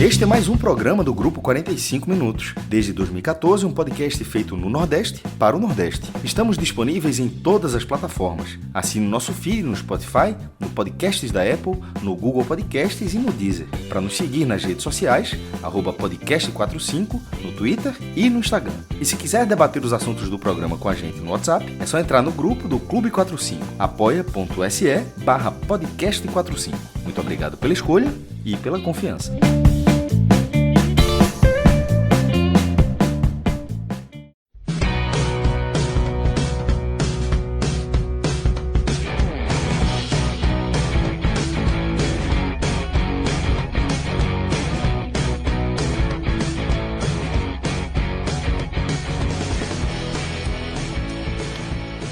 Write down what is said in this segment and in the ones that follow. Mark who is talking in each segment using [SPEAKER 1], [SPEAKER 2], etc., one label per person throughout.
[SPEAKER 1] Este é mais um programa do Grupo 45 Minutos. Desde 2014, um podcast feito no Nordeste para o Nordeste. Estamos disponíveis em todas as plataformas. Assine o nosso feed no Spotify, no Podcasts da Apple, no Google Podcasts e no Deezer. Para nos seguir nas redes sociais, @podcast45, no Twitter e no Instagram. E se quiser debater os assuntos do programa com a gente no WhatsApp, é só entrar no grupo do Clube 45, apoia.se/podcast45. Muito obrigado pela escolha e pela confiança.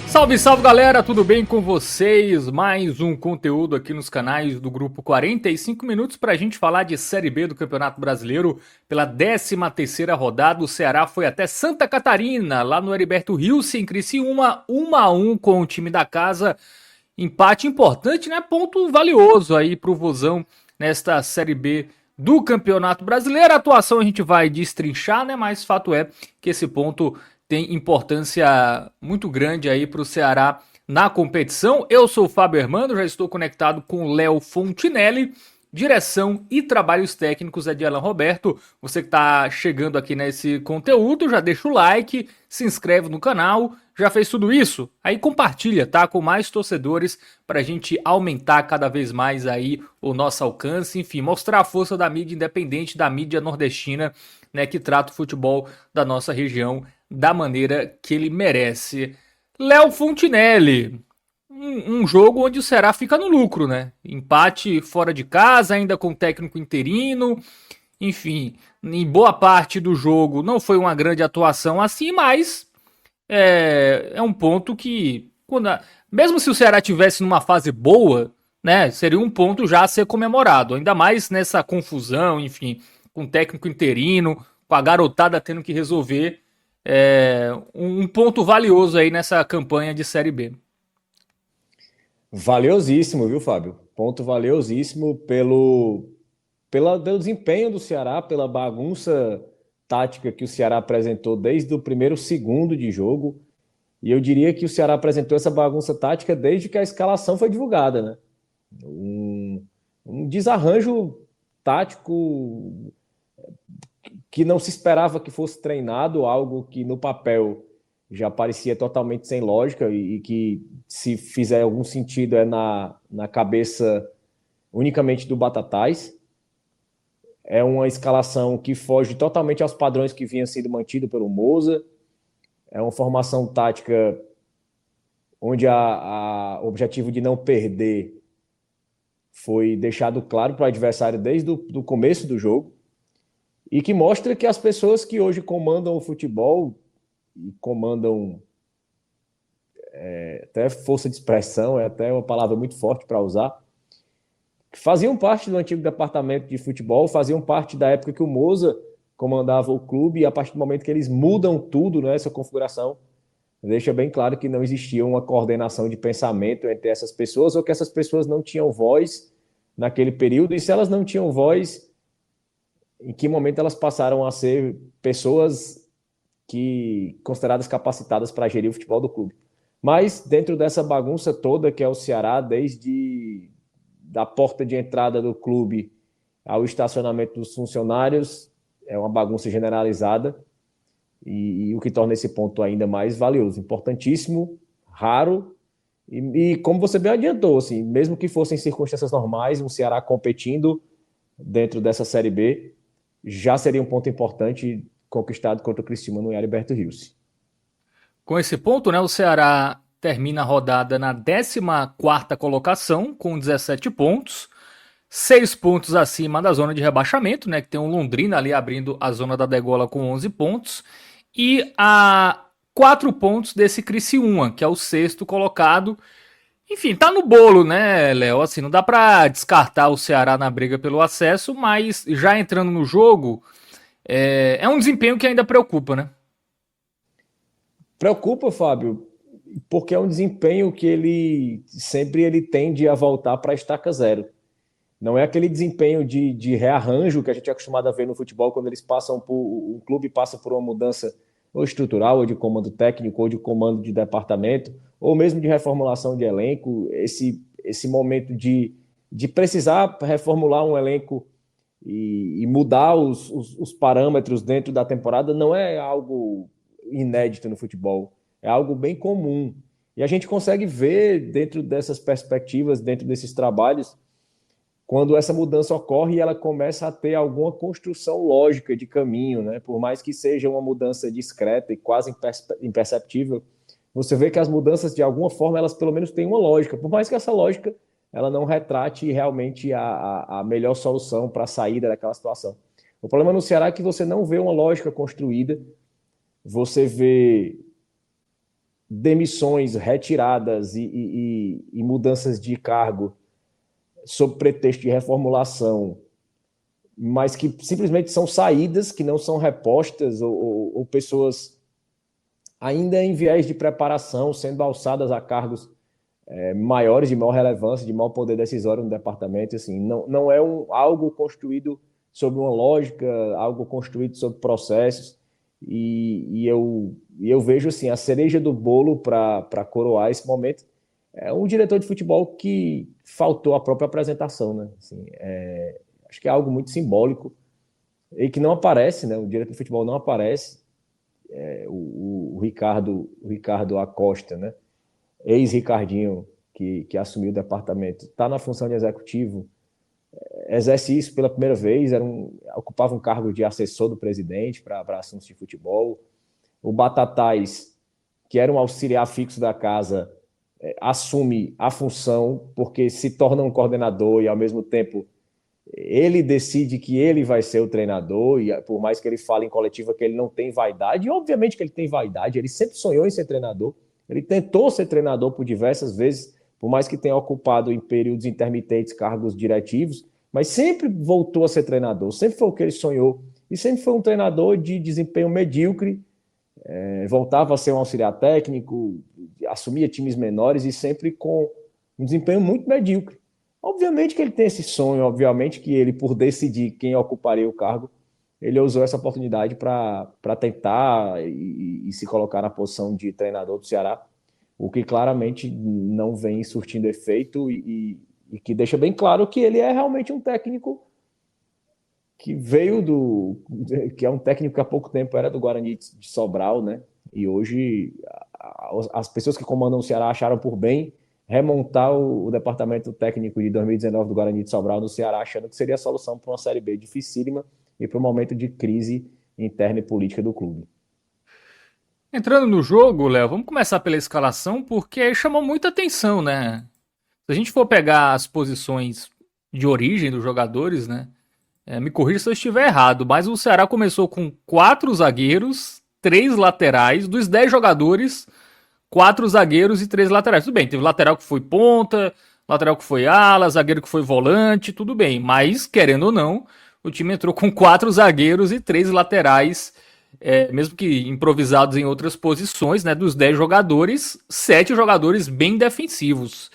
[SPEAKER 2] Salve, salve galera, tudo bem com vocês? Mais um conteúdo aqui nos canais do Grupo 45 Minutos para a gente falar de Série B do Campeonato Brasileiro. Pela 13ª rodada, o Ceará foi até Santa Catarina, lá no Heriberto Rilse, em Criciúma, 1-1 com o time da casa. Empate importante, né? Ponto valioso aí pro Vozão nesta Série B do Campeonato Brasileiro. A atuação a gente vai destrinchar, né? Mas fato é que esse ponto tem importância muito grande aí para o Ceará na competição. Eu sou o Fábio Hermano, já estou conectado com o Léo Fontinelli. Direção e trabalhos técnicos é de Alan Roberto. Você que está chegando aqui nesse conteúdo, já deixa o like, se inscreve no canal. Já fez tudo isso? Aí compartilha, tá? Com mais torcedores para a gente aumentar cada vez mais aí o nosso alcance. Enfim, mostrar a força da mídia independente, da mídia nordestina, né? Que trata o futebol da nossa região da maneira que ele merece. Léo Fontinelli, um jogo onde o Ceará fica no lucro, né? Empate fora de casa, ainda com técnico interino. Enfim, em boa parte do jogo não foi uma grande atuação assim, mas é um ponto que, mesmo se o Ceará tivesse numa fase boa, né, seria um ponto já a ser comemorado. Ainda mais nessa confusão, enfim, com o técnico interino, com a garotada tendo que resolver. Um ponto valioso aí nessa campanha de Série B.
[SPEAKER 3] Valiosíssimo, viu, Fábio? Ponto valiosíssimo pelo desempenho do Ceará, pela bagunça tática que o Ceará apresentou desde o primeiro segundo de jogo. E eu diria que o Ceará apresentou essa bagunça tática desde que a escalação foi divulgada, né? Um desarranjo tático que não se esperava que fosse treinado, algo que no papel já parecia totalmente sem lógica e que, se fizer algum sentido, é na cabeça unicamente do Batatais. É uma escalação que foge totalmente aos padrões que vinha sendo mantido pelo Moza. É uma formação tática onde o objetivo de não perder foi deixado claro para o adversário desde o começo do jogo. E que mostra que as pessoas que hoje comandam o futebol e comandam até força de expressão, é até uma palavra muito forte para usar, faziam parte do antigo departamento de futebol, faziam parte da época que o Moza comandava o clube, e a partir do momento que eles mudam tudo, né, essa configuração, deixa bem claro que não existia uma coordenação de pensamento entre essas pessoas, ou que essas pessoas não tinham voz naquele período, e se elas não tinham voz, em que momento elas passaram a ser pessoas consideradas capacitadas para gerir o futebol do clube. Mas dentro dessa bagunça toda que é o Ceará, desde da porta de entrada do clube ao estacionamento dos funcionários, é uma bagunça generalizada, e o que torna esse ponto ainda mais valioso, importantíssimo, raro, e como você bem adiantou, assim, mesmo que fossem circunstâncias normais, um Ceará competindo dentro dessa Série B, já seria um ponto importante conquistado contra o Criciúma no Heriberto Rilse.
[SPEAKER 2] Com esse ponto, né, o Ceará termina a rodada na 14ª colocação, com 17 pontos, 6 pontos acima da zona de rebaixamento, né, que tem o Londrina ali abrindo a zona da degola com 11 pontos, e a 4 pontos desse Criciúma, que é o 6º colocado. Enfim, tá no bolo, né, Léo? Assim, não dá pra descartar o Ceará na briga pelo acesso, mas já entrando no jogo, é um desempenho que ainda preocupa, né?
[SPEAKER 3] Preocupa, Fábio, porque é um desempenho que ele tende a voltar para a estaca zero. Não é aquele desempenho de rearranjo que a gente é acostumado a ver no futebol quando eles passam por, o clube passa por uma mudança ou estrutural, ou de comando técnico, ou de comando de departamento, ou mesmo de reformulação de elenco. Esse momento de precisar reformular um elenco e mudar os parâmetros dentro da temporada não é algo inédito no futebol, é algo bem comum. E a gente consegue ver dentro dessas perspectivas, dentro desses trabalhos, quando essa mudança ocorre e ela começa a ter alguma construção lógica de caminho, né? Por mais que seja uma mudança discreta e quase imperceptível, você vê que as mudanças, de alguma forma, elas pelo menos têm uma lógica, por mais que essa lógica ela não retrate realmente a melhor solução para a saída daquela situação. O problema no Ceará é que você não vê uma lógica construída, você vê demissões, retiradas e mudanças de cargo sob pretexto de reformulação, mas que simplesmente são saídas que não são repostas, ou pessoas ainda em viés de preparação, sendo alçadas a cargos maiores, de maior relevância, de maior poder decisório no departamento. Assim, não é algo construído sobre uma lógica, algo construído sobre processos, e eu vejo assim, a cereja do bolo para coroar esse momento é um diretor de futebol que faltou a própria apresentação, né? Assim, acho que é algo muito simbólico e que não aparece, né? O diretor de futebol não aparece. O Ricardo Acosta, né? Ex-Ricardinho, que assumiu o departamento, está na função de executivo, exerce isso pela primeira vez, ocupava um cargo de assessor do presidente para assuntos de futebol. O Batatais, que era um auxiliar fixo da casa, assume a função porque se torna um coordenador e, ao mesmo tempo, ele decide que ele vai ser o treinador, e por mais que ele fale em coletiva que ele não tem vaidade, e obviamente que ele tem vaidade, ele sempre sonhou em ser treinador, ele tentou ser treinador por diversas vezes, por mais que tenha ocupado em períodos intermitentes cargos diretivos, mas sempre voltou a ser treinador, sempre foi o que ele sonhou, e sempre foi um treinador de desempenho medíocre, voltava a ser um auxiliar técnico, assumia times menores e sempre com um desempenho muito medíocre. Obviamente que ele tem esse sonho, obviamente que ele, por decidir quem ocuparia o cargo, ele usou essa oportunidade para tentar e se colocar na posição de treinador do Ceará, o que claramente não vem surtindo efeito e que deixa bem claro que ele é realmente um técnico que que é um técnico que há pouco tempo era do Guarani de Sobral, né? E hoje as pessoas que comandam o Ceará acharam por bem remontar o departamento técnico de 2019 do Guarani de Sobral no Ceará, achando que seria a solução para uma Série B dificílima e para um momento de crise interna e política do clube.
[SPEAKER 2] Entrando no jogo, Léo, vamos começar pela escalação, porque chamou muita atenção, né? Se a gente for pegar as posições de origem dos jogadores, né? Me corrija se eu estiver errado, mas o Ceará começou com 4 zagueiros, 3 laterais, dos 10 jogadores, 4 zagueiros e 3 laterais. Tudo bem, teve lateral que foi ponta, lateral que foi ala, zagueiro que foi volante, tudo bem. Mas, querendo ou não, o time entrou com 4 zagueiros e 3 laterais, mesmo que improvisados em outras posições, né? Dos 10 jogadores, 7 jogadores bem defensivos.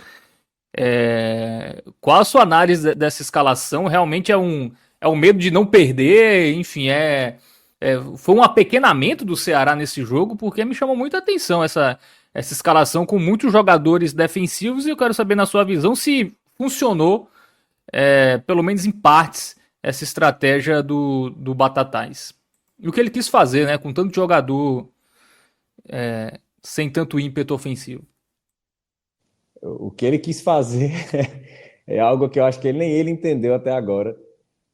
[SPEAKER 2] Qual a sua análise dessa escalação? Realmente é um medo de não perder, enfim, foi um apequenamento do Ceará nesse jogo, porque me chamou muita atenção essa escalação com muitos jogadores defensivos, e eu quero saber, na sua visão, se funcionou, pelo menos em partes, essa estratégia do Batatais. E o que ele quis fazer, né, com tanto jogador sem tanto ímpeto ofensivo.
[SPEAKER 3] O que ele quis fazer é algo que eu acho que nem ele entendeu até agora.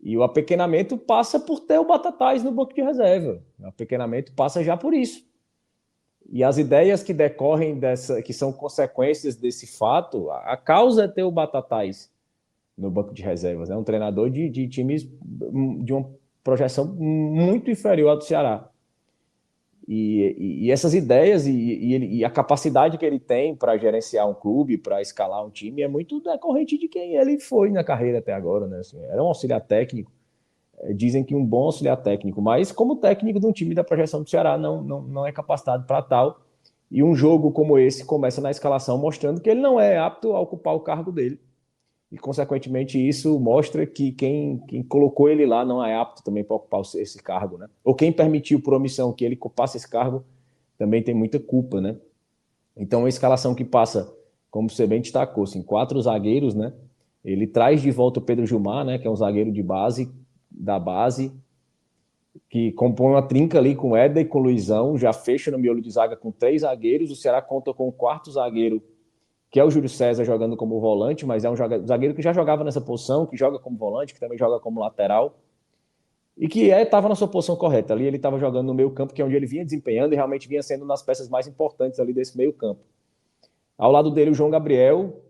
[SPEAKER 3] E o apequenamento passa por ter o Batatais no banco de reserva. O apequenamento passa já por isso. E as ideias que decorrem que são consequências desse fato, a causa é ter o Batatais no banco de reservas. É um treinador de times de uma projeção muito inferior à do Ceará. E essas ideias e a capacidade que ele tem para gerenciar um clube, para escalar um time, é muito decorrente de quem ele foi na carreira até agora, né? Assim, era um auxiliar técnico, dizem que um bom auxiliar técnico, mas como técnico de um time da projeção do Ceará não é capacitado para tal. E um jogo como esse começa na escalação mostrando que ele não é apto a ocupar o cargo dele. e, consequentemente, isso mostra que quem colocou ele lá não é apto também para ocupar esse cargo, né? Ou quem permitiu por omissão que ele ocupasse esse cargo também tem muita culpa, né? Então, a escalação que passa, como você bem destacou, assim, 4 zagueiros, né? Ele traz de volta o Pedro Gilmar, né? Que é um zagueiro de base, da base, que compõe uma trinca ali com o Éder e com o Luizão, já fecha no miolo de zaga com 3 zagueiros. O Ceará conta com o 4º zagueiro, que é o Júlio César, jogando como volante, mas é um zagueiro que já jogava nessa posição, que joga como volante, que também joga como lateral, e que estava na sua posição correta. Ali ele estava jogando no meio campo, que é onde ele vinha desempenhando e realmente vinha sendo uma das peças mais importantes ali desse meio campo. Ao lado dele, o João Gabriel,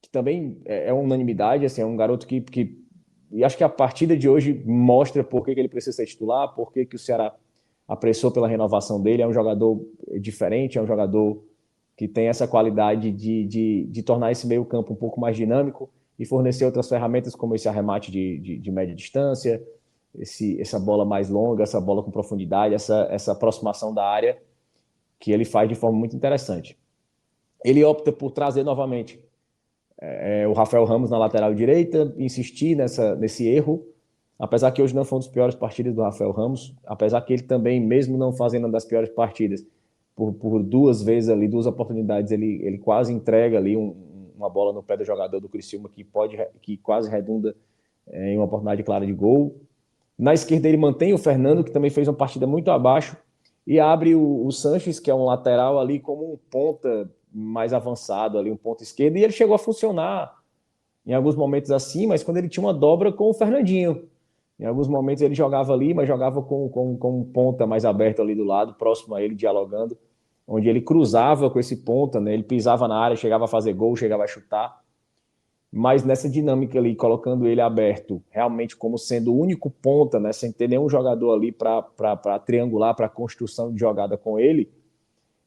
[SPEAKER 3] que também é unanimidade, assim, é um garoto que e acho que a partida de hoje mostra por que ele precisa ser titular, por que o Ceará apressou pela renovação dele. É um jogador diferente, é um jogador que tem essa qualidade de tornar esse meio campo um pouco mais dinâmico e fornecer outras ferramentas, como esse arremate de média distância, essa bola mais longa, essa bola com profundidade, essa aproximação da área, que ele faz de forma muito interessante. Ele opta por trazer novamente o Rafael Ramos na lateral direita, insistir nesse erro, apesar que hoje não foi uma das piores partidas do Rafael Ramos, apesar que ele também, mesmo não fazendo uma das piores partidas, por 2 vezes ali, 2 oportunidades, ele quase entrega ali uma bola no pé do jogador do Criciúma que quase redunda em uma oportunidade clara de gol. Na esquerda ele mantém o Fernando, que também fez uma partida muito abaixo, e abre o Sanches, que é um lateral ali, como um ponta mais avançado ali, um ponta esquerdo, e ele chegou a funcionar em alguns momentos assim, mas quando ele tinha uma dobra com o Fernandinho. Em alguns momentos ele jogava ali, mas jogava com um ponta mais aberto ali do lado, próximo a ele, dialogando, onde ele cruzava com esse ponta, né? Ele pisava na área, chegava a fazer gol, chegava a chutar, mas nessa dinâmica ali, colocando ele aberto, realmente como sendo o único ponta, né? Sem ter nenhum jogador ali para triangular, para construção de jogada com ele,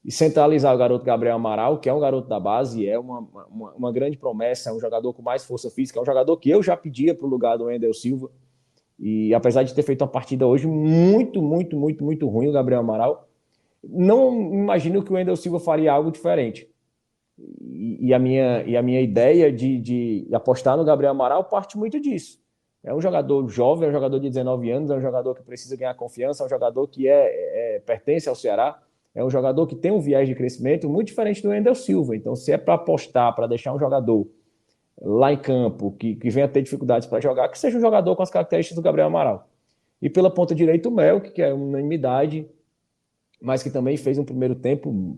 [SPEAKER 3] e centralizar o garoto Gabriel Amaral, que é um garoto da base, é uma grande promessa, é um jogador com mais força física, é um jogador que eu já pedia para o lugar do Wendel Silva, e apesar de ter feito uma partida hoje muito, muito, muito, muito ruim, o Gabriel Amaral, não imagino que o Wendel Silva faria algo diferente. E a minha ideia de apostar no Gabriel Amaral parte muito disso. É um jogador jovem, é um jogador de 19 anos, é um jogador que precisa ganhar confiança, é um jogador que pertence ao Ceará, é um jogador que tem um viés de crescimento muito diferente do Wendel Silva. Então, se é para apostar, para deixar um jogador lá em campo, que venha ter dificuldades para jogar, que seja um jogador com as características do Gabriel Amaral. E pela ponta direita, o Melk, que é unanimidade, mas que também fez um primeiro tempo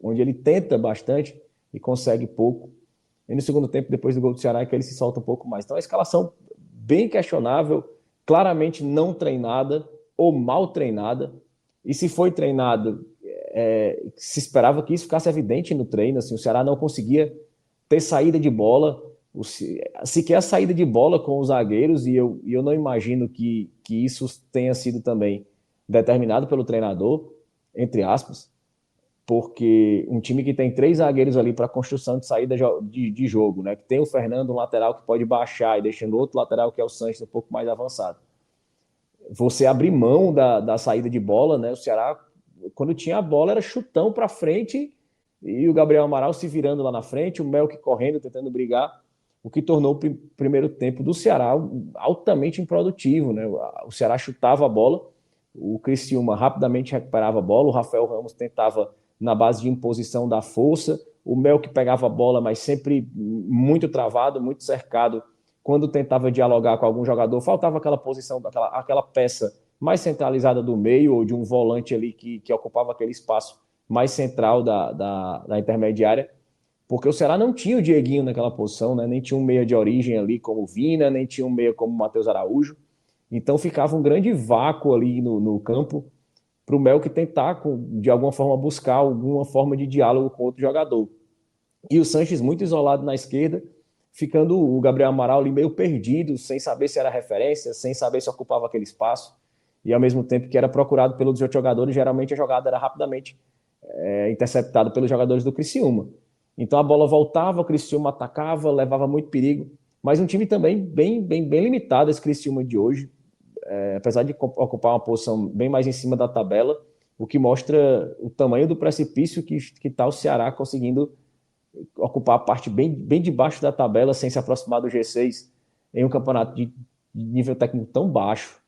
[SPEAKER 3] onde ele tenta bastante e consegue pouco. E no segundo tempo, depois do gol do Ceará, é que ele se solta um pouco mais. Então, a escalação bem questionável, claramente não treinada ou mal treinada. E se foi treinado, se esperava que isso ficasse evidente no treino. Assim, o Ceará não conseguia ter saída de bola, sequer a saída de bola com os zagueiros, e eu não imagino que isso tenha sido também determinado pelo treinador, entre aspas, porque um time que tem 3 zagueiros ali para construção de saída de jogo, né? Que tem o Fernando, um lateral que pode baixar, e deixando o outro lateral, que é o Sanches, um pouco mais avançado. Você abrir mão da saída de bola, né? O Ceará, quando tinha a bola, era chutão para frente, e o Gabriel Amaral se virando lá na frente, o Melk correndo, tentando brigar, o que tornou o primeiro tempo do Ceará altamente improdutivo, né? O Ceará chutava a bola, o Criciúma rapidamente recuperava a bola, o Rafael Ramos tentava na base de imposição da força, o Melk pegava a bola, mas sempre muito travado, muito cercado. Quando tentava dialogar com algum jogador, faltava aquela posição, aquela peça mais centralizada do meio, ou de um volante ali que ocupava aquele espaço mais central da intermediária, porque o Ceará não tinha o Dieguinho naquela posição, né? Nem tinha um meia de origem ali como o Vina, nem tinha um meia como o Matheus Araújo. Então ficava um grande vácuo ali no campo para o Melk tentar, de alguma forma, buscar alguma forma de diálogo com outro jogador. E o Sanches muito isolado na esquerda, ficando o Gabriel Amaral ali meio perdido, sem saber se era referência, sem saber se ocupava aquele espaço, e ao mesmo tempo que era procurado pelos outros jogadores, geralmente a jogada era rapidamente interceptada pelos jogadores do Criciúma. Então a bola voltava, o Criciúma atacava, levava muito perigo, mas um time também bem limitado, esse Criciúma de hoje, apesar de ocupar uma posição bem mais em cima da tabela, o que mostra o tamanho do precipício que está o Ceará conseguindo ocupar a parte bem debaixo da tabela, sem se aproximar do G6, em um campeonato de nível técnico tão baixo.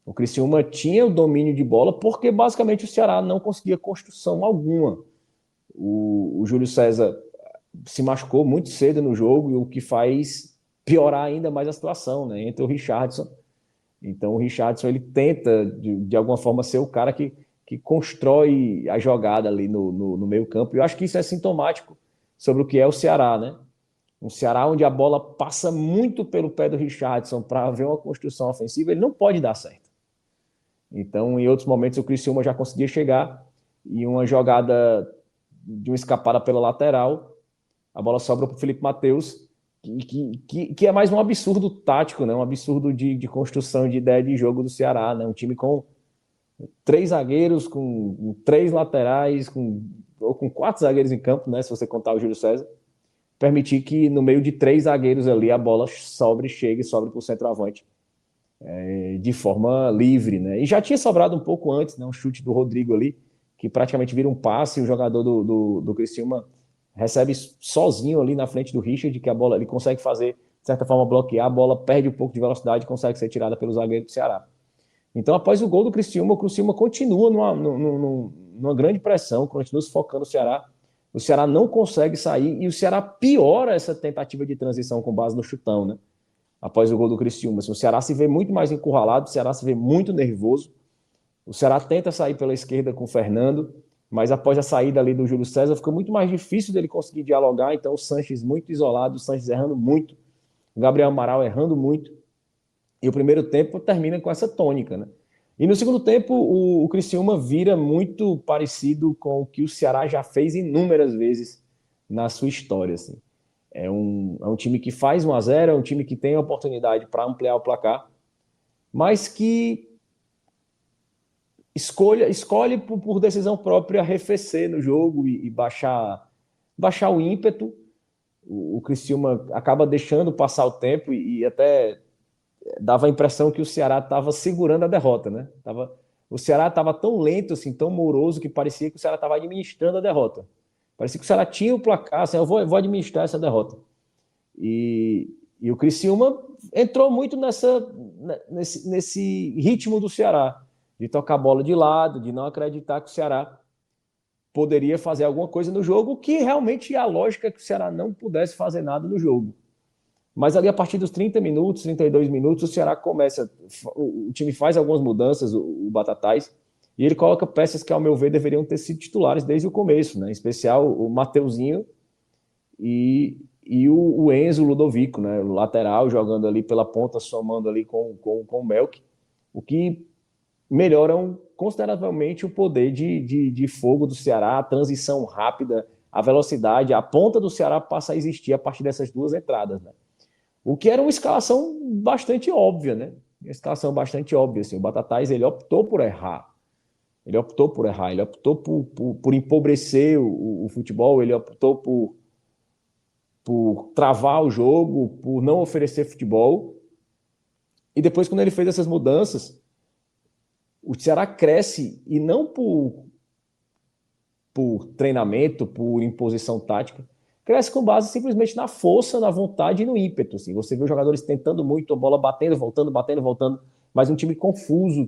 [SPEAKER 3] O Criciúma tinha o domínio de bola porque basicamente o Ceará não conseguia construção alguma. O Júlio César se machucou muito cedo no jogo, e o que faz piorar ainda mais a situação, né? Entra o Richardson. Então o Richardson ele tenta de alguma forma ser o cara que constrói a jogada ali no meio campo. E eu acho que isso é sintomático sobre o que é o Ceará, né? Um Ceará onde a bola passa muito pelo pé do Richardson para haver uma construção ofensiva, ele não pode dar certo. Então, em outros momentos, o Criciúma já conseguia chegar e uma jogada de uma escapada pela lateral, a bola sobra para o Felipe Matheus, que é mais um absurdo tático, né? Um absurdo de construção de ideia de jogo do Ceará, né? Um time com 3 zagueiros, com 3 laterais, ou com 4 zagueiros em campo, né? Se você contar o Júlio César, permitir que no meio de 3 zagueiros ali a bola chegue e sobre para o centroavante de forma livre, né? E já tinha sobrado um pouco antes, né? Um chute do Rodrigo ali, que praticamente vira um passe, e o jogador do Criciúma recebe sozinho ali na frente do Richard, que a bola ele consegue fazer, de certa forma, bloquear, a bola perde um pouco de velocidade e consegue ser tirada pelo zagueiro do Ceará. Então, após o gol do Criciúma, o Criciúma continua numa grande pressão, continua sufocando o Ceará. O Ceará não consegue sair e o Ceará piora essa tentativa de transição com base no chutão, né? Após o gol do Criciúma. O Ceará se vê muito mais encurralado, o Ceará se vê muito nervoso. O Ceará tenta sair pela esquerda com o Fernando, mas após a saída ali do Júlio César, ficou muito mais difícil dele conseguir dialogar. Então, o Sanches muito isolado, o Sanches errando muito, o Gabriel Amaral errando muito. E o primeiro tempo termina com essa tônica, né? E no segundo tempo, o Criciúma vira muito parecido com o que o Ceará já fez inúmeras vezes na sua história, assim. É um time que faz 1-0, é um time que tem a oportunidade para ampliar o placar, mas que escolhe por decisão própria arrefecer no jogo e baixar o ímpeto. O Criciúma acaba deixando passar o tempo e até dava a impressão que o Ceará estava segurando a derrota, né? O Ceará estava tão lento, assim, tão moroso, que parecia que o Ceará estava administrando a derrota. Parecia que o Ceará tinha o placar, assim, eu vou administrar essa derrota. E o Criciúma entrou muito nesse ritmo do Ceará, de tocar a bola de lado, de não acreditar que o Ceará poderia fazer alguma coisa no jogo, que realmente a lógica é que o Ceará não pudesse fazer nada no jogo. Mas ali a partir dos 30 minutos, 32 minutos, o Ceará começa, o time faz algumas mudanças, o Batatais, e ele coloca peças que, ao meu ver, deveriam ter sido titulares desde o começo, né? Em especial o Mateuzinho e o Enzo Ludovico, né? O lateral, jogando ali pela ponta, somando ali com o Melk, o que melhoram consideravelmente o poder de fogo do Ceará, a transição rápida, a velocidade, a ponta do Ceará passa a existir a partir dessas duas entradas, né? O que era uma escalação bastante óbvia, né? Uma escalação bastante óbvia, assim. O Batatais, ele optou por errar. Ele optou por empobrecer o futebol, ele optou por travar o jogo, por não oferecer futebol. E depois, quando ele fez essas mudanças, o Ceará cresce, e não por treinamento, por imposição tática, cresce com base simplesmente na força, na vontade e no ímpeto. Assim. Você vê os jogadores tentando muito, a bola batendo, voltando, mas um time confuso,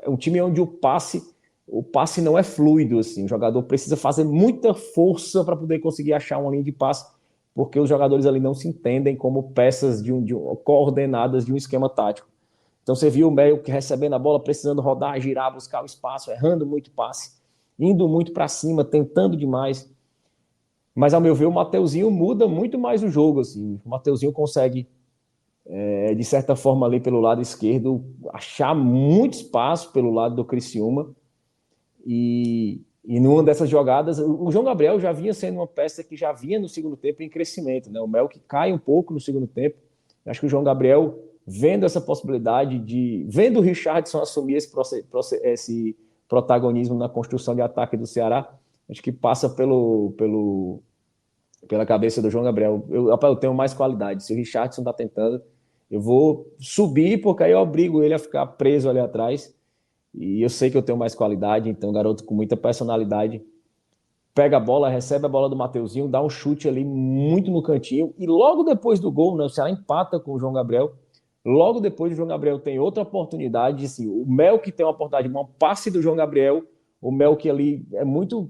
[SPEAKER 3] um time onde o passe não é fluido. Assim. O jogador precisa fazer muita força para poder conseguir achar uma linha de passe, porque os jogadores ali não se entendem como peças coordenadas de um esquema tático. Então você viu o Meio recebendo a bola, precisando rodar, girar, buscar o espaço, errando muito passe, indo muito para cima, tentando demais. Mas, ao meu ver, o Mateuzinho muda muito mais o jogo. Assim. O Mateuzinho consegue, de certa forma, ali pelo lado esquerdo, achar muito espaço pelo lado do Criciúma. E numa dessas jogadas, o João Gabriel já vinha sendo uma peça que já vinha no segundo tempo em crescimento. Né? O Melk cai um pouco no segundo tempo. Acho que o João Gabriel, vendo essa possibilidade vendo o Richardson assumir esse protagonismo na construção de ataque do Ceará, acho que passa pela cabeça do João Gabriel. Eu tenho mais qualidade. Se o Richardson está tentando, eu vou subir, porque aí eu obrigo ele a ficar preso ali atrás. E eu sei que eu tenho mais qualidade, então garoto com muita personalidade pega a bola, recebe a bola do Mateuzinho, dá um chute ali muito no cantinho, e logo depois do gol, né, o Ceará empata com o João Gabriel. Logo depois o João Gabriel tem outra oportunidade, assim, o Melk tem uma oportunidade, um passe do João Gabriel, o Melk ali é muito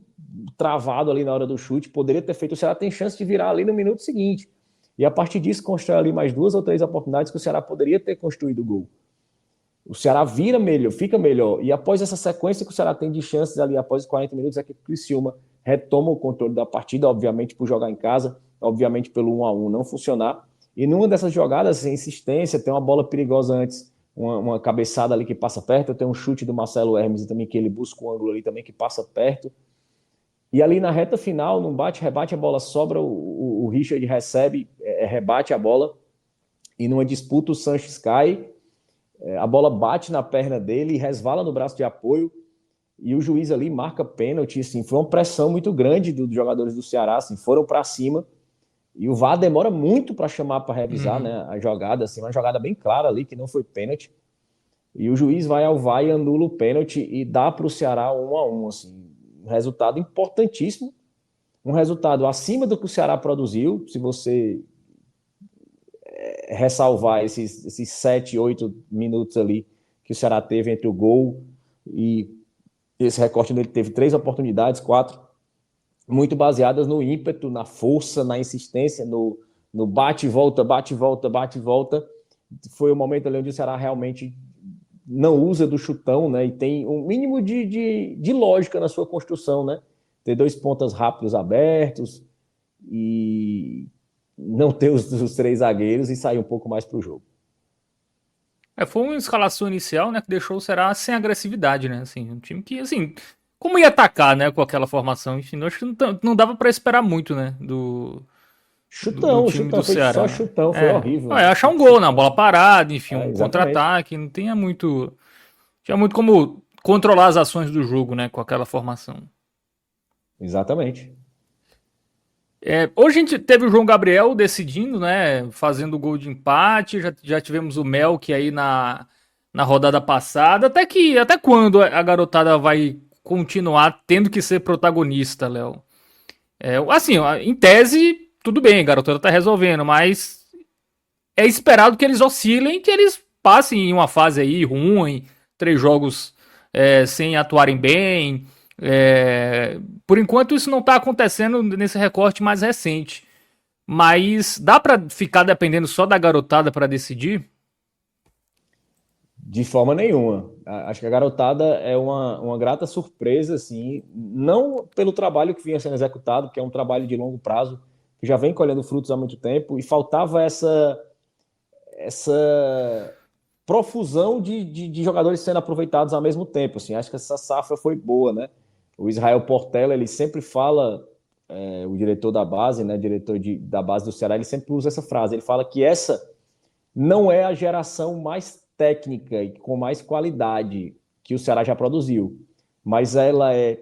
[SPEAKER 3] travado ali na hora do chute, poderia ter feito, o Ceará tem chance de virar ali no minuto seguinte. E a partir disso constrói ali mais 2 ou 3 oportunidades que o Ceará poderia ter construído o gol. O Ceará vira melhor, fica melhor. E após essa sequência que o Ceará tem de chances ali, após os 40 minutos, é que o Criciúma retoma o controle da partida, obviamente por jogar em casa, obviamente pelo 1-1 não funcionar. E numa dessas jogadas, sem insistência, tem uma bola perigosa antes, uma cabeçada ali que passa perto, tem um chute do Marcelo Hermes também, que ele busca um ângulo ali também que passa perto. E ali na reta final, num bate-rebate, a bola sobra, o Richard recebe, rebate a bola, e numa disputa o Sanches cai, a bola bate na perna dele e resvala no braço de apoio, e o juiz ali marca pênalti, assim, foi uma pressão muito grande dos jogadores do Ceará, assim, foram para cima, e o VAR demora muito para chamar para revisar, né, a jogada, assim, uma jogada bem clara ali, que não foi pênalti, e o juiz vai ao VAR e anula o pênalti e dá para o Ceará 1-1, assim, um resultado importantíssimo, um resultado acima do que o Ceará produziu, se você ressalvar esses 7, 8 minutos ali que o Ceará teve entre o gol e esse recorte dele teve 3 oportunidades, 4, muito baseadas no ímpeto, na força, na insistência, no bate e volta, bate e volta, bate e volta. Foi o momento ali onde o Ceará realmente não usa do chutão, né? E tem um mínimo de lógica na sua construção, né? Ter 2 pontas rápidos abertos e não ter os 3 zagueiros e sair um pouco mais para o jogo.
[SPEAKER 2] Foi uma escalação inicial, né, que deixou o Ceará sem agressividade, né? Assim, um time que, assim, como ia atacar, né, com aquela formação? Enfim, eu acho que não dava para esperar muito, né, do time do
[SPEAKER 3] Foi
[SPEAKER 2] Ceará.
[SPEAKER 3] só chutão, foi horrível.
[SPEAKER 2] É achar um gol na bola parada, enfim, um
[SPEAKER 3] exatamente.
[SPEAKER 2] contra-ataque, não tinha muito como controlar as ações do jogo, né, com aquela formação.
[SPEAKER 3] Exatamente.
[SPEAKER 2] Hoje a gente teve o João Gabriel decidindo, né, fazendo o gol de empate, já tivemos o Melk aí na rodada passada, até quando a garotada vai continuar tendo que ser protagonista, Léo? Assim, em tese, tudo bem, a garotada tá resolvendo, mas é esperado que eles oscilem, que eles passem em uma fase aí ruim, 3 jogos sem atuarem bem. Por enquanto isso não está acontecendo nesse recorte mais recente, mas dá para ficar dependendo só da garotada para decidir?
[SPEAKER 3] De forma nenhuma. Acho que a garotada é uma grata surpresa, assim, não pelo trabalho que vinha sendo executado, que é um trabalho de longo prazo, que já vem colhendo frutos há muito tempo, e faltava essa profusão de jogadores sendo aproveitados ao mesmo tempo. Assim, acho que essa safra foi boa, né? O Israel Portela, ele sempre fala, o diretor da base, né, da base do Ceará, ele sempre usa essa frase, ele fala que essa não é a geração mais técnica e com mais qualidade que o Ceará já produziu, mas ela é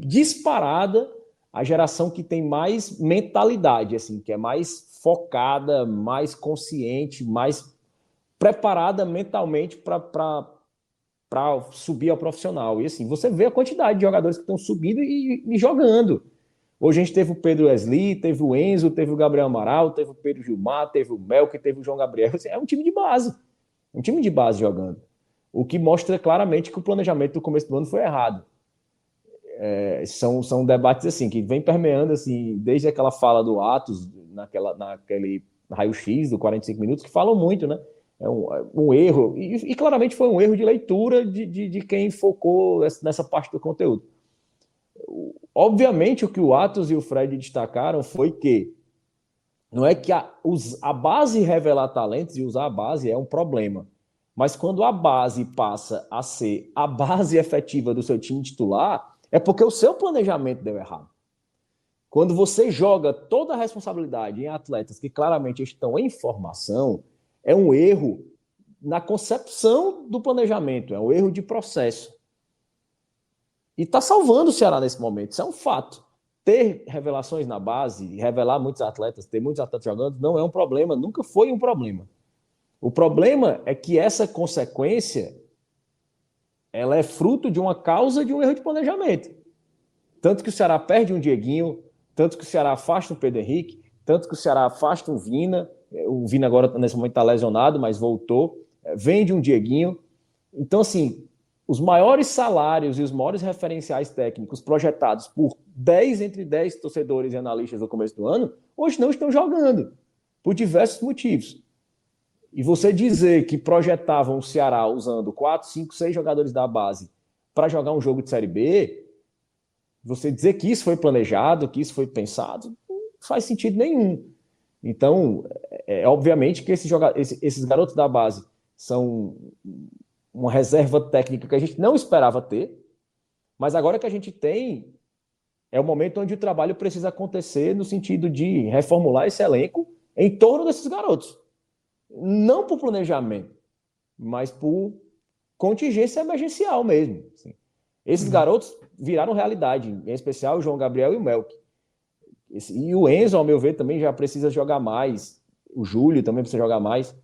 [SPEAKER 3] disparada a geração que tem mais mentalidade, assim, que é mais focada, mais consciente, mais preparada mentalmente para subir ao profissional. E assim, você vê a quantidade de jogadores que estão subindo e jogando. Hoje a gente teve o Pedro Wesley, teve o Enzo, teve o Gabriel Amaral, teve o Pedro Gilmar, teve o Melk, teve o João Gabriel. É um time de base. Um time de base jogando. O que mostra claramente que o planejamento do começo do ano foi errado. São debates assim, que vem permeando assim, desde aquela fala do Atos, naquele raio-x do 45 minutos, que falam muito, né? É um erro, e claramente foi um erro de leitura de quem focou nessa parte do conteúdo. Obviamente, o que o Atos e o Fred destacaram foi que não é que a base revelar talentos e usar a base é um problema, mas quando a base passa a ser a base efetiva do seu time titular, é porque o seu planejamento deu errado. Quando você joga toda a responsabilidade em atletas que claramente estão em formação, é um erro na concepção do planejamento, é um erro de processo. E está salvando o Ceará nesse momento, isso é um fato. Ter revelações na base, revelar muitos atletas, ter muitos atletas jogando, não é um problema, nunca foi um problema. O problema é que essa consequência ela é fruto de uma causa de um erro de planejamento. Tanto que o Ceará perde um Dieguinho, tanto que o Ceará afasta um Pedro Henrique, tanto que o Ceará afasta um Vina. O Vina agora, nesse momento, está lesionado, mas voltou. Vende um Dieguinho. Então, assim, os maiores salários e os maiores referenciais técnicos projetados por 10 entre 10 torcedores e analistas no começo do ano, hoje não estão jogando, por diversos motivos. E você dizer que projetavam o Ceará usando 4, 5, 6 jogadores da base para jogar um jogo de Série B, você dizer que isso foi planejado, que isso foi pensado, não faz sentido nenhum. Então, obviamente que esses garotos da base são uma reserva técnica que a gente não esperava ter, mas agora que a gente tem, é o momento onde o trabalho precisa acontecer no sentido de reformular esse elenco em torno desses garotos. Não por planejamento, mas por contingência emergencial mesmo. Assim. Esses garotos viraram realidade, em especial o João Gabriel e o Melk. E o Enzo, ao meu ver, também já precisa jogar mais. O Júlio também precisa jogar mais.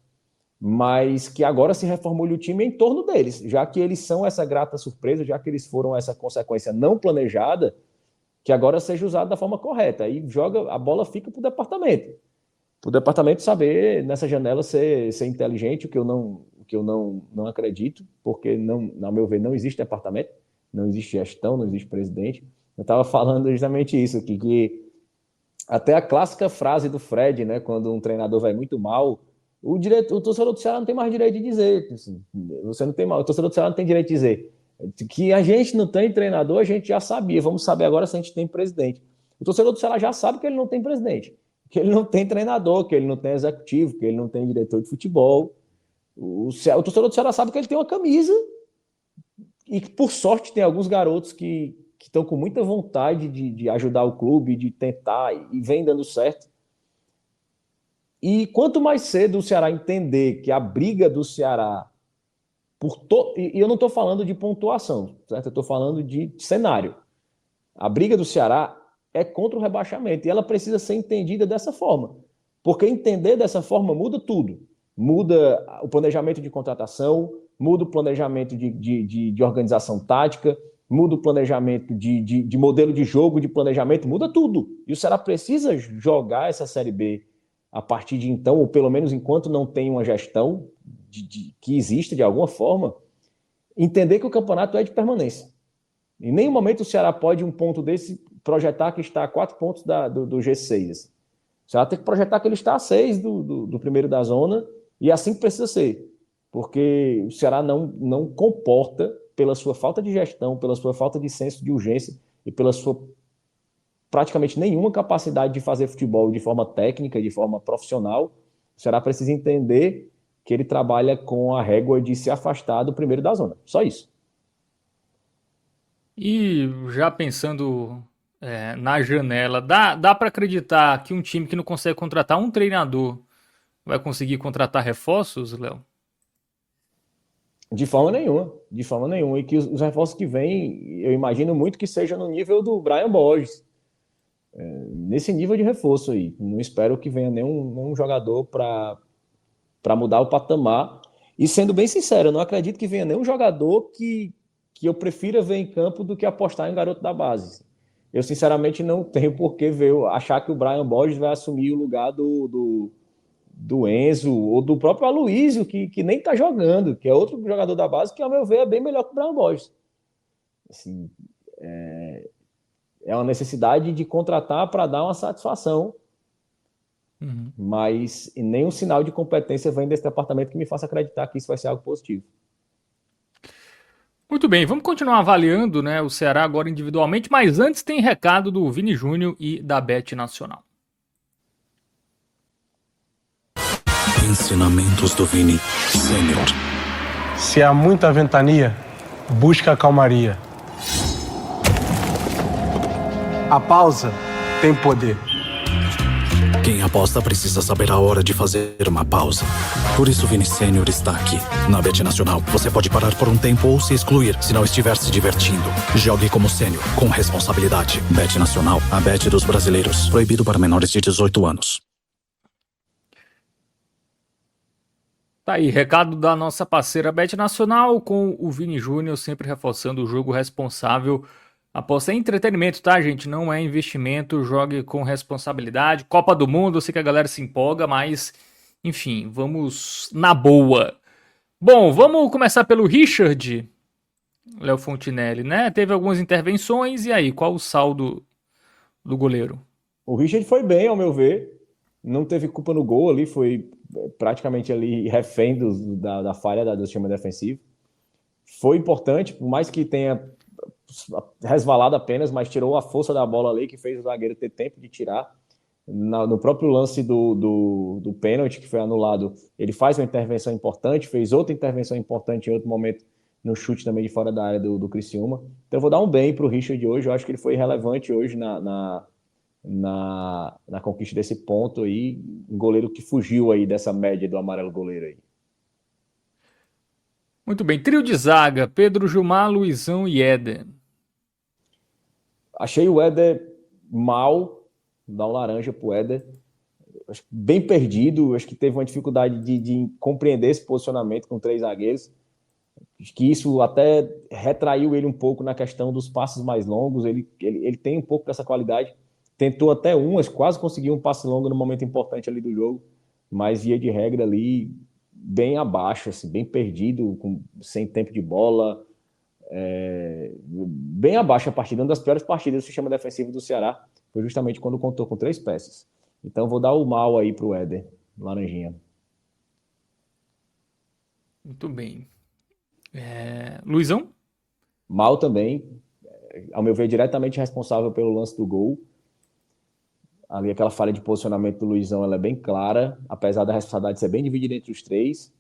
[SPEAKER 3] Mas que agora se reformule o time em torno deles, já que eles são essa grata surpresa, já que eles foram essa consequência não planejada, que agora seja usado da forma correta. Aí a bola fica para o departamento. Para o departamento saber, nessa janela, ser inteligente, o que eu não acredito, porque, ao meu ver, não existe departamento, não existe gestão, não existe presidente. Eu estava falando justamente isso aqui, que até a clássica frase do Fred, né, quando um treinador vai muito mal, o torcedor do Ceará não tem mais direito de dizer, assim, você não tem mal, o torcedor do Ceará não tem direito de dizer que a gente não tem treinador, a gente já sabia, vamos saber agora se a gente tem presidente. O torcedor do Ceará já sabe que ele não tem presidente, que ele não tem treinador, que ele não tem executivo, que ele não tem diretor de futebol. O torcedor do Ceará sabe que ele tem uma camisa e que, por sorte, tem alguns garotos que estão com muita vontade de ajudar o clube, de tentar, e vem dando certo. E quanto mais cedo o Ceará entender que a briga do Ceará e eu não estou falando de pontuação, certo? Eu estou falando de cenário. A briga do Ceará é contra o rebaixamento e ela precisa ser entendida dessa forma. Porque entender dessa forma muda tudo. Muda o planejamento de contratação, muda o planejamento de organização tática, muda o planejamento de modelo de jogo, de planejamento, muda tudo. E o Ceará precisa jogar essa Série B a partir de então, ou pelo menos enquanto não tem uma gestão que exista de alguma forma, entender que o campeonato é de permanência. Em nenhum momento o Ceará pode, um ponto desse, projetar que está a 4 pontos do G6. Assim. O Ceará tem que projetar que ele está a 6 do primeiro da zona, e é assim que precisa ser. Porque o Ceará não comporta, pela sua falta de gestão, pela sua falta de senso de urgência e pela sua praticamente nenhuma capacidade de fazer futebol de forma técnica, de forma profissional, o Ceará precisa entender que ele trabalha com a régua de se afastar do primeiro da zona. Só isso.
[SPEAKER 2] E já pensando na janela, dá para acreditar que um time que não consegue contratar um treinador vai conseguir contratar reforços, Léo?
[SPEAKER 3] De forma nenhuma. E que os reforços que vêm, eu imagino muito que seja no nível do Brian Borges. Nesse nível de reforço aí. Não espero que venha nenhum jogador para mudar o patamar. E sendo bem sincero, eu não acredito que venha nenhum jogador que eu prefira ver em campo do que apostar em garoto da base. Eu, sinceramente, não tenho por que achar que o Brian Borges vai assumir o lugar do Enzo ou do próprio Aloysio, que nem está jogando, que é outro jogador da base que, ao meu ver, é bem melhor que o Brian Borges. Assim, é uma necessidade de contratar para dar uma satisfação, mas nenhum sinal de competência vem desse departamento que me faça acreditar que isso vai ser algo positivo.
[SPEAKER 2] Muito bem, vamos continuar avaliando, né, o Ceará agora individualmente, mas antes tem recado do Vini Júnior e da Bet Nacional.
[SPEAKER 4] Ensinamentos do Vini Sênior.
[SPEAKER 5] Se há muita ventania, busca a calmaria. A pausa tem poder.
[SPEAKER 4] Quem aposta precisa saber a hora de fazer uma pausa. Por isso, Vini Sênior está aqui. Na Bet Nacional, você pode parar por um tempo ou se excluir se não estiver se divertindo. Jogue como sênior, com responsabilidade. Bet Nacional, a bet dos brasileiros. Proibido para menores de 18 anos.
[SPEAKER 2] Tá aí, recado da nossa parceira Bet Nacional, com o Vini Júnior sempre reforçando o jogo responsável Aposta é entretenimento, tá, gente? Não é investimento, jogue com responsabilidade. Copa do Mundo, eu sei que a galera se empolga, mas, enfim, vamos na boa. Bom, vamos começar pelo Richard, Léo Fontinelli, né? Teve algumas intervenções, e aí, qual o saldo do goleiro?
[SPEAKER 3] O Richard foi bem, ao meu ver. Não teve culpa no gol ali, foi praticamente ali refém da falha do sistema defensivo. Foi importante, por mais que tenha resvalado apenas, mas tirou a força da bola ali, que fez o zagueiro ter tempo de tirar. No próprio lance do pênalti, que foi anulado, ele faz uma intervenção importante, fez outra intervenção importante em outro momento, no chute também de fora da área do Criciúma. Então eu vou dar um bem para o Richard hoje, eu acho que ele foi relevante hoje na conquista desse ponto aí, um goleiro que fugiu aí dessa média do amarelo goleiro aí.
[SPEAKER 2] Muito bem, trio de zaga, Pedro, Gilmar, Luizão e Éder.
[SPEAKER 3] Achei o Éder mal, dá um laranja pro Éder, acho bem perdido, acho que teve uma dificuldade de compreender esse posicionamento com 3 zagueiros, acho que isso até retraiu ele um pouco na questão dos passes mais longos, ele tem um pouco dessa qualidade, tentou até quase conseguiu um passe longo no momento importante ali do jogo, mas via de regra ali bem abaixo, assim, bem perdido, sem tempo de bola, bem abaixo a partida. Uma das piores partidas do sistema defensivo do Ceará foi justamente quando contou com 3 peças. Então vou dar o mal aí pro Éder, laranjinha.
[SPEAKER 2] Muito bem. Luizão?
[SPEAKER 3] Mal também, ao meu ver, diretamente responsável pelo lance do gol. Ali aquela falha de posicionamento do Luizão, ela é bem clara, apesar da responsabilidade ser bem dividida entre os 3,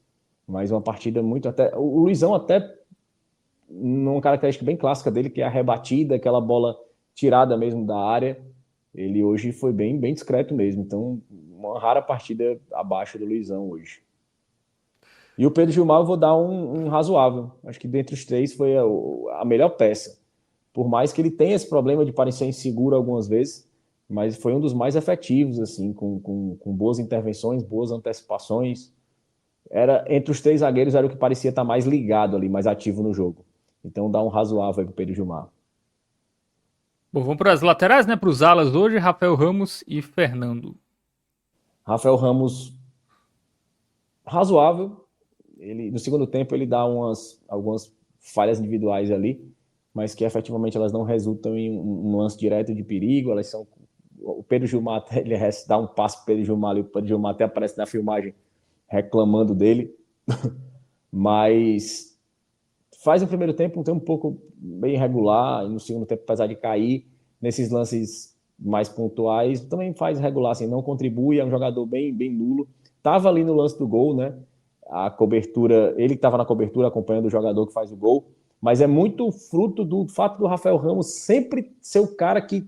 [SPEAKER 3] mas uma partida muito até... O Luizão até, numa característica bem clássica dele, que é a rebatida, aquela bola tirada mesmo da área, ele hoje foi bem discreto mesmo, então uma rara partida abaixo do Luizão hoje. E o Pedro Gilmar eu vou dar um razoável, acho que dentre os 3 foi a melhor peça, por mais que ele tenha esse problema de parecer inseguro algumas vezes, mas foi um dos mais efetivos, assim, com boas intervenções, boas antecipações. Entre os 3 zagueiros era o que parecia estar mais ligado ali, mais ativo no jogo. Então dá um razoável aí pro Pedro Gilmar.
[SPEAKER 2] Bom, vamos para as laterais, né? Para os alas hoje, Rafael Ramos e Fernando.
[SPEAKER 3] Rafael Ramos, razoável. No segundo tempo ele dá algumas falhas individuais ali, mas que efetivamente elas não resultam em um lance direto de perigo, elas são... O Pedro Gilmar, ele dá um passo para o Pedro Gilmar ali, o Pedro Gilmar até aparece na filmagem reclamando dele, mas faz no primeiro tempo um pouco bem irregular, e no segundo tempo, apesar de cair nesses lances mais pontuais, também faz regular, assim, não contribui, é um jogador bem nulo. Estava ali no lance do gol, né? A cobertura, ele estava na cobertura acompanhando o jogador que faz o gol, mas é muito fruto do fato do Rafael Ramos sempre ser o cara que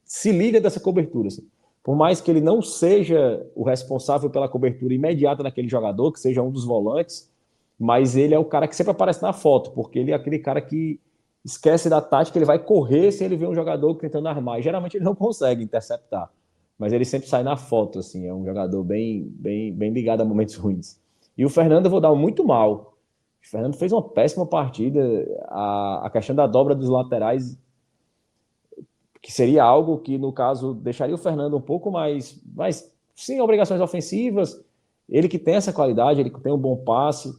[SPEAKER 3] se liga dessa cobertura. Assim. Por mais que ele não seja o responsável pela cobertura imediata daquele jogador, que seja um dos volantes, mas ele é o cara que sempre aparece na foto, porque ele é aquele cara que esquece da tática, ele vai correr se ele vê um jogador tentando armar. E geralmente ele não consegue interceptar, mas ele sempre sai na foto, assim, é um jogador bem ligado a momentos ruins. E o Fernando eu vou dar um muito mal. O Fernando fez uma péssima partida, a questão da dobra dos laterais, que seria algo que, no caso, deixaria o Fernando um pouco mais sem obrigações ofensivas, ele que tem essa qualidade, ele que tem um bom passe,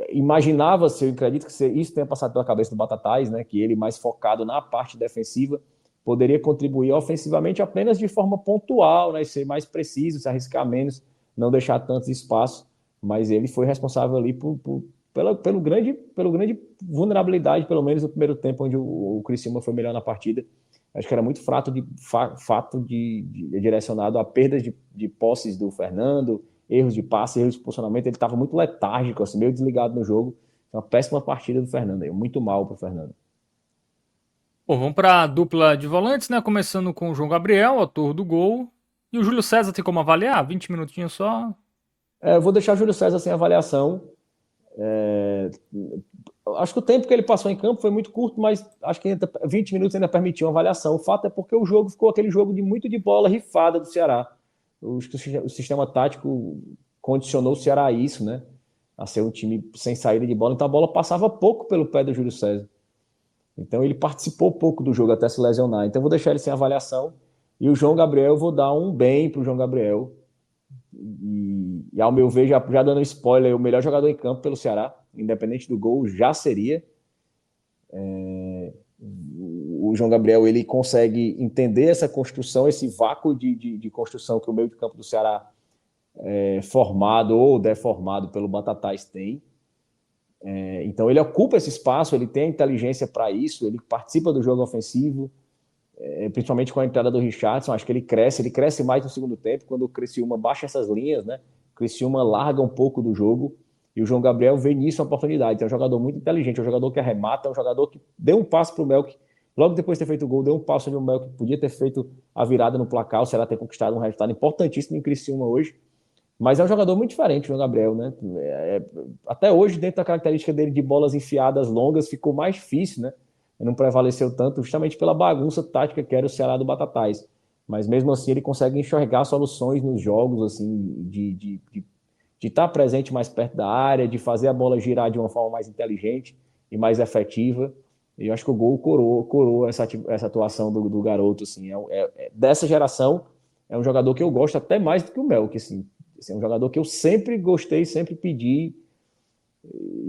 [SPEAKER 3] imaginava-se, eu acredito que isso tenha passado pela cabeça do Batatais, né, que ele mais focado na parte defensiva, poderia contribuir ofensivamente apenas de forma pontual, né, ser mais preciso, se arriscar menos, não deixar tantos espaços, mas ele foi responsável ali pelo grande vulnerabilidade, pelo menos no primeiro tempo, onde o Criciúma foi melhor na partida. Acho que era muito fato direcionado a perdas de posses do Fernando, erros de passe, erros de posicionamento. Ele estava muito letárgico, assim, meio desligado no jogo. Uma péssima partida do Fernando, muito mal para o Fernando.
[SPEAKER 2] Bom, vamos para a dupla de volantes, né? Começando com o João Gabriel, autor do gol. E o Júlio César tem como avaliar? 20 minutinhos só.
[SPEAKER 3] Eu vou deixar o Júlio César sem avaliação. Acho que o tempo que ele passou em campo foi muito curto, mas acho que 20 minutos ainda permitiu uma avaliação. O fato é porque o jogo ficou aquele jogo muito de bola rifada do Ceará. O sistema tático condicionou o Ceará a isso, né? A ser um time sem saída de bola. Então a bola passava pouco pelo pé do Júlio César. Então ele participou pouco do jogo até se lesionar. Então eu vou deixar ele sem avaliação. E o João Gabriel, eu vou dar um bem para o João Gabriel. E ao meu ver, já dando spoiler, o melhor jogador em campo pelo Ceará, independente do gol, já seria. O João Gabriel, ele consegue entender essa construção, esse vácuo de construção que o meio de campo do Ceará formado ou deformado pelo Batatais tem. Então ele ocupa esse espaço, ele tem a inteligência para isso, ele participa do jogo ofensivo, principalmente com a entrada do Richardson. Acho que ele cresce mais no segundo tempo, quando o Criciúma baixa essas linhas, né? O Criciúma larga um pouco do jogo, e o João Gabriel vê nisso uma oportunidade. É um jogador muito inteligente, é um jogador que arremata, é um jogador que deu um passo para o Melk, logo depois de ter feito o gol, deu um passo onde o Melk podia ter feito a virada no placar, o Ceará ter conquistado um resultado importantíssimo em Criciúma hoje. Mas é um jogador muito diferente, o João Gabriel, né? Até hoje, dentro da característica dele de bolas enfiadas longas, ficou mais difícil, né? Não prevaleceu tanto, justamente pela bagunça tática que era o Ceará do Batatais. Mas mesmo assim, ele consegue enxergar soluções nos jogos, assim, de estar presente mais perto da área, de fazer a bola girar de uma forma mais inteligente e mais efetiva. E eu acho que o gol coroa essa atuação do garoto, assim. Dessa geração, é um jogador que eu gosto até mais do que o Melk, assim. É um jogador que eu sempre gostei, sempre pedi,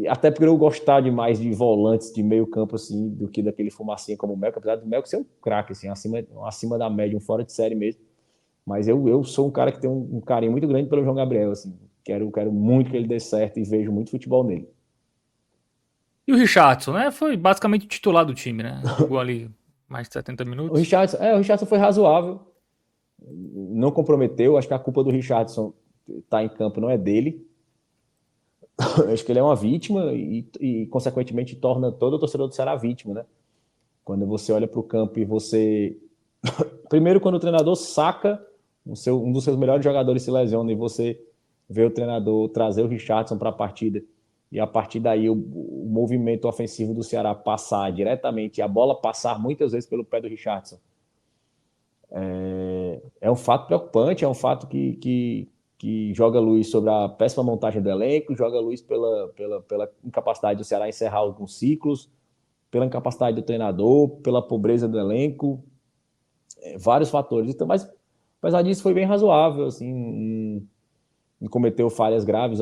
[SPEAKER 3] até porque eu gostar demais de volantes de meio campo, assim, do que daquele fumacinha como o Melk, apesar do Melk ser um craque, assim, acima da média, um fora de série mesmo. Mas eu sou um cara que tem um carinho muito grande pelo João Gabriel, assim. Quero muito que ele dê certo e vejo muito futebol nele.
[SPEAKER 2] E o Richardson, né? Foi basicamente o titular do time, né? Jogou ali mais de 70 minutos.
[SPEAKER 3] O Richardson foi razoável, não comprometeu. Acho que a culpa do Richardson tá em campo não é dele. Acho que ele é uma vítima e consequentemente torna todo o torcedor do Ceará vítima, né? Quando você olha para o campo e você... Primeiro, quando o treinador saca um dos seus melhores jogadores se lesiona e você vê o treinador trazer o Richardson para a partida e a partir daí o movimento ofensivo do Ceará passar diretamente, a bola passar muitas vezes pelo pé do Richardson, é um fato preocupante, é um fato que joga luz sobre a péssima montagem do elenco, joga luz pela incapacidade do Ceará encerrar alguns ciclos, pela incapacidade do treinador, pela pobreza do elenco, vários fatores. Então, mas apesar disso foi bem razoável, assim, não cometeu falhas graves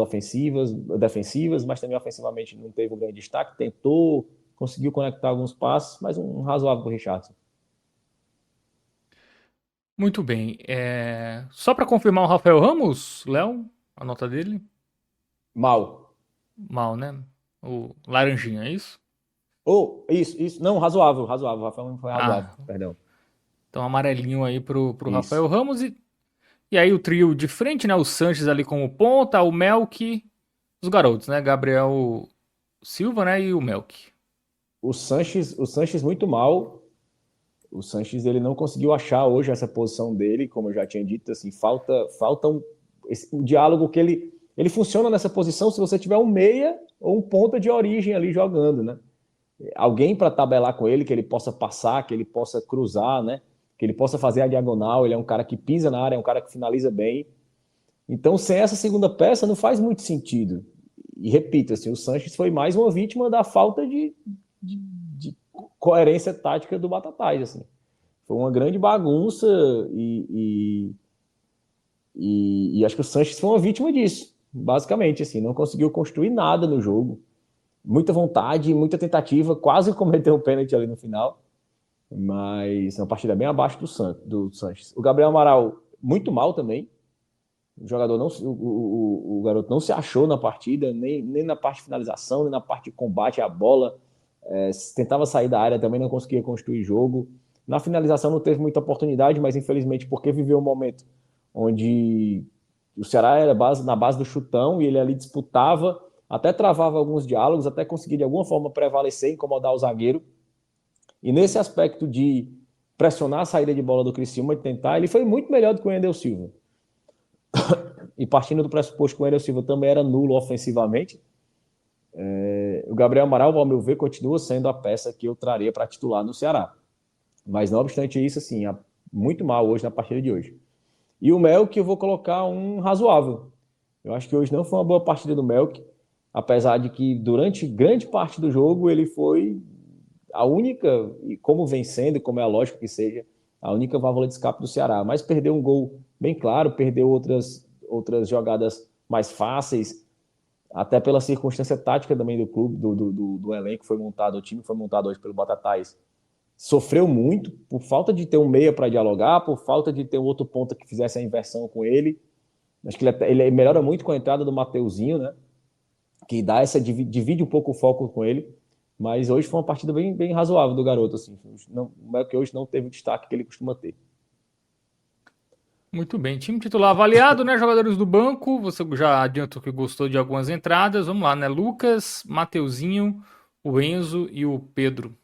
[SPEAKER 3] defensivas, mas também ofensivamente não teve um grande destaque, tentou, conseguiu conectar alguns passos, mas um razoável para o Richardson.
[SPEAKER 2] Muito bem. Só para confirmar o Rafael Ramos, Léo, a nota dele?
[SPEAKER 3] Mal,
[SPEAKER 2] né? O Laranjinha, é isso?
[SPEAKER 3] Isso. Não, razoável. O Rafael foi razoável, perdão.
[SPEAKER 2] Então, amarelinho aí pro Rafael Ramos. E aí o trio de frente, né? O Sanches ali como ponta, o Melk, os garotos, né? Gabriel Silva, né? E o Melk.
[SPEAKER 3] O Sanches muito mal. O Sanches, ele não conseguiu achar hoje essa posição dele, como eu já tinha dito, assim, falta um diálogo que ele funciona nessa posição se você tiver um meia ou um ponta de origem ali jogando, né? Alguém para tabelar com ele, que ele possa passar, que ele possa cruzar, né? Que ele possa fazer a diagonal. Ele é um cara que pisa na área, é um cara que finaliza bem. Então, sem essa segunda peça, não faz muito sentido. E repito, assim, o Sanches foi mais uma vítima da falta de coerência tática do Batatais, assim. Foi uma grande bagunça e acho que o Sanches foi uma vítima disso, basicamente, assim, não conseguiu construir nada no jogo. Muita vontade, muita tentativa, quase cometeu um pênalti ali no final, mas uma partida bem abaixo do Sanches. O Gabriel Amaral, muito mal também. O garoto não se achou na partida, nem na parte de finalização, nem na parte de combate à bola. Tentava sair da área, também não conseguia construir jogo. Na finalização não teve muita oportunidade, mas infelizmente porque viveu um momento onde o Ceará era na base do chutão e ele ali disputava, até travava alguns diálogos, até conseguia de alguma forma prevalecer, incomodar o zagueiro. E nesse aspecto de pressionar a saída de bola do Criciúma e tentar, ele foi muito melhor do que o Wendel Silva. E partindo do pressuposto que o Wendel Silva também era nulo ofensivamente, o Gabriel Amaral, ao meu ver, continua sendo a peça que eu traria para titular no Ceará. Mas não obstante isso, assim, muito mal hoje na partida de hoje. E o Melk eu vou colocar um razoável. Eu acho que hoje não foi uma boa partida do Melk, apesar de que durante grande parte do jogo ele foi a única, e como vem sendo, como é a lógica que seja, a única válvula de escape do Ceará. Mas perdeu um gol bem claro, perdeu outras jogadas mais fáceis, até pela circunstância tática também do clube, do elenco que foi montado, o time que foi montado hoje pelo Batatais. Sofreu muito por falta de ter um meia para dialogar, por falta de ter um outro ponta que fizesse a inversão com ele. Acho que ele melhora muito com a entrada do Mateuzinho, né? Que dá divide um pouco o foco com ele. Mas hoje foi uma partida bem razoável do garoto. Assim. Não é que hoje não teve o destaque que ele costuma ter.
[SPEAKER 2] Muito bem. Time titular avaliado, né? Jogadores do banco. Você já adiantou que gostou de algumas entradas. Vamos lá, né? Lucas, Mateuzinho, o Enzo e o Pedro.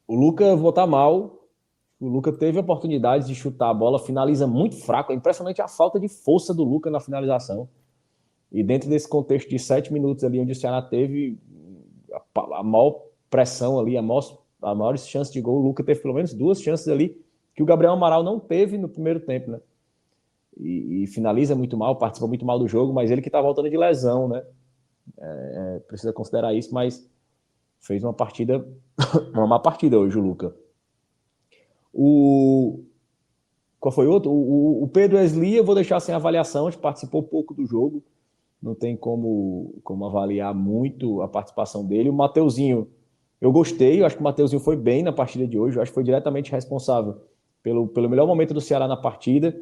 [SPEAKER 3] O Luca voltar mal. O Luca teve oportunidades de chutar a bola, finaliza muito fraco. É impressionante a falta de força do Luca na finalização. E dentro desse contexto de 7 minutos ali, onde o Ceará teve a maior pressão ali, a maior chance de gol, o Luca teve pelo menos 2 chances ali, que o Gabriel Amaral não teve no primeiro tempo, né? E finaliza muito mal, participa muito mal do jogo, mas ele que tá voltando de lesão, né? Precisa considerar isso, mas fez uma partida, uma má partida hoje o Luca. Qual foi o outro? O Pedro Wesley, eu vou deixar sem avaliação, a gente participou pouco do jogo, não tem como avaliar muito a participação dele. O Mateuzinho, eu gostei, eu acho que o Mateuzinho foi bem na partida de hoje, eu acho que foi diretamente responsável pelo melhor momento do Ceará na partida.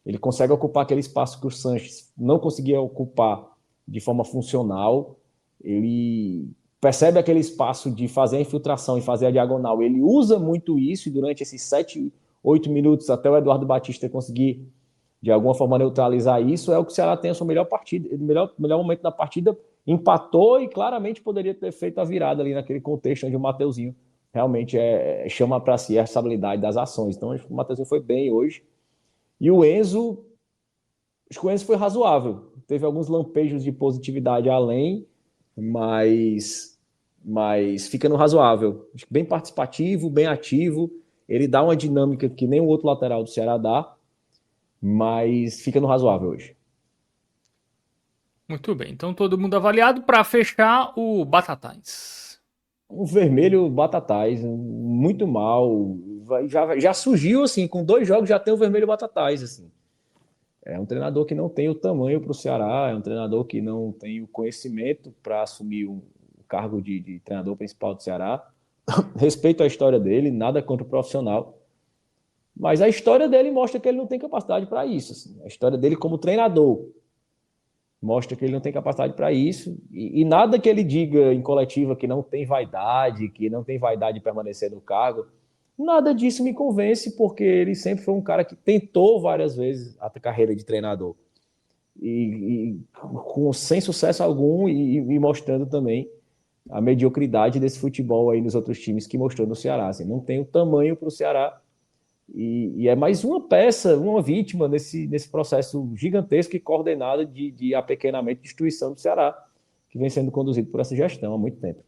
[SPEAKER 3] Ele consegue ocupar aquele espaço que o Sanches não conseguia ocupar de forma funcional. Ele percebe aquele espaço de fazer a infiltração e fazer a diagonal. Ele usa muito isso e durante esses 7, 8 minutos até o Eduardo Batista conseguir de alguma forma neutralizar isso, é o que o Ceará tem a sua melhor partida, melhor momento da partida, empatou e claramente poderia ter feito a virada ali naquele contexto onde o Mateuzinho realmente chama para si a responsabilidade das ações. Então, acho que o Mateuzinho foi bem hoje. E o Enzo, acho que o Enzo foi razoável. Teve alguns lampejos de positividade além, mas fica no razoável. Acho que bem participativo, bem ativo. Ele dá uma dinâmica que nem o outro lateral do Ceará dá, mas fica no razoável hoje.
[SPEAKER 2] Muito bem, então todo mundo avaliado. Para fechar, o Batatais.
[SPEAKER 3] Um vermelho Batatais, muito mal. Já surgiu assim, com 2 jogos já tem o vermelho Batatais. Assim. É um treinador que não tem o tamanho para o Ceará, é um treinador que não tem o conhecimento para assumir o cargo de treinador principal do Ceará. Respeito a história dele, nada contra o profissional. Mas a história dele mostra que ele não tem capacidade para isso. Assim. A história dele como treinador mostra que ele não tem capacidade para isso. E nada que ele diga em coletiva que não tem vaidade de permanecer no cargo, nada disso me convence, porque ele sempre foi um cara que tentou várias vezes a carreira de treinador. Sem sucesso algum e mostrando também a mediocridade desse futebol aí nos outros times que mostrou no Ceará. Assim, não tem o tamanho para o Ceará. E é mais uma peça, uma vítima nesse processo gigantesco e coordenado de apequenamento e destruição do Ceará, que vem sendo conduzido por essa gestão há muito tempo.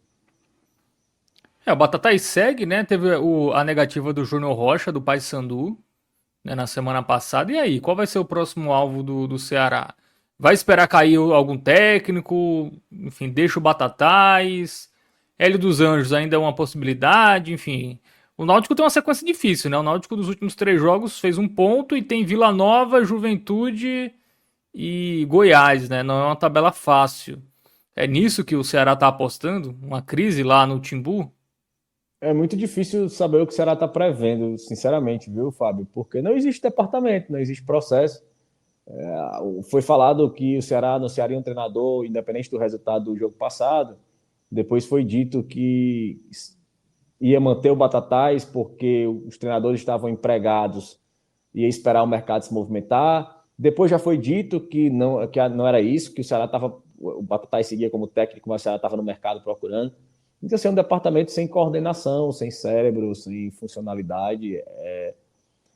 [SPEAKER 2] O Batatais segue, né? Teve a negativa do Júnior Rocha, do Paysandu, né, na semana passada. E aí, qual vai ser o próximo alvo do Ceará? Vai esperar cair algum técnico? Enfim, deixa o Batatais. Hélio dos Anjos ainda é uma possibilidade, enfim. O Náutico tem uma sequência difícil, né? O Náutico dos últimos 3 jogos fez 1 ponto e tem Vila Nova, Juventude e Goiás, né? Não é uma tabela fácil. É nisso que o Ceará tá apostando? Uma crise lá no Timbu?
[SPEAKER 3] É muito difícil saber o que o Ceará está prevendo, sinceramente, viu, Fábio? Porque não existe departamento, não existe processo. Foi falado que o Ceará anunciaria um treinador independente do resultado do jogo passado. Depois foi dito que ia manter o Batatais porque os treinadores estavam empregados e ia esperar o mercado se movimentar. Depois já foi dito que não era isso, que o Batatais seguia como técnico, mas o Ceará estava no mercado procurando. Então, assim, é um departamento sem coordenação, sem cérebro, sem funcionalidade.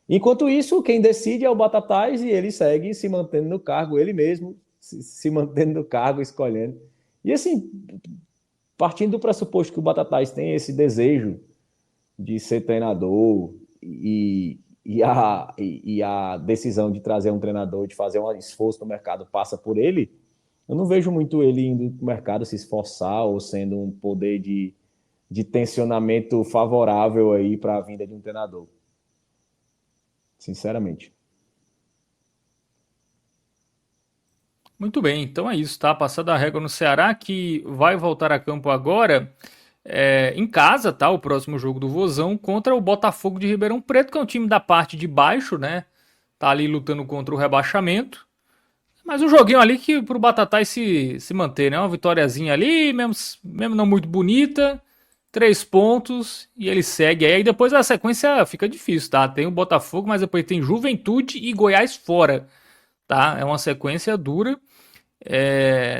[SPEAKER 3] Enquanto isso, quem decide é o Batatais e ele segue se mantendo no cargo, ele mesmo se mantendo no cargo, escolhendo. E assim, partindo do pressuposto que o Batatais tem esse desejo de ser treinador e a decisão de trazer um treinador, de fazer um esforço no mercado passa por ele, eu não vejo muito ele indo para o mercado se esforçar ou sendo um poder de de tensionamento favorável aí para a vinda de um treinador. Sinceramente.
[SPEAKER 2] Muito bem, então é isso, tá? Passada a régua no Ceará, que vai voltar a campo agora em casa, tá? O próximo jogo do Vozão contra o Botafogo de Ribeirão Preto, que é um time da parte de baixo, né? Tá ali lutando contra o rebaixamento. Mas um joguinho ali que pro Batatais se manter, né? Uma vitóriazinha ali, mesmo não muito bonita. 3 pontos e ele segue aí. Depois a sequência fica difícil, tá? Tem o Botafogo, mas depois tem Juventude e Goiás fora, tá? É uma sequência dura.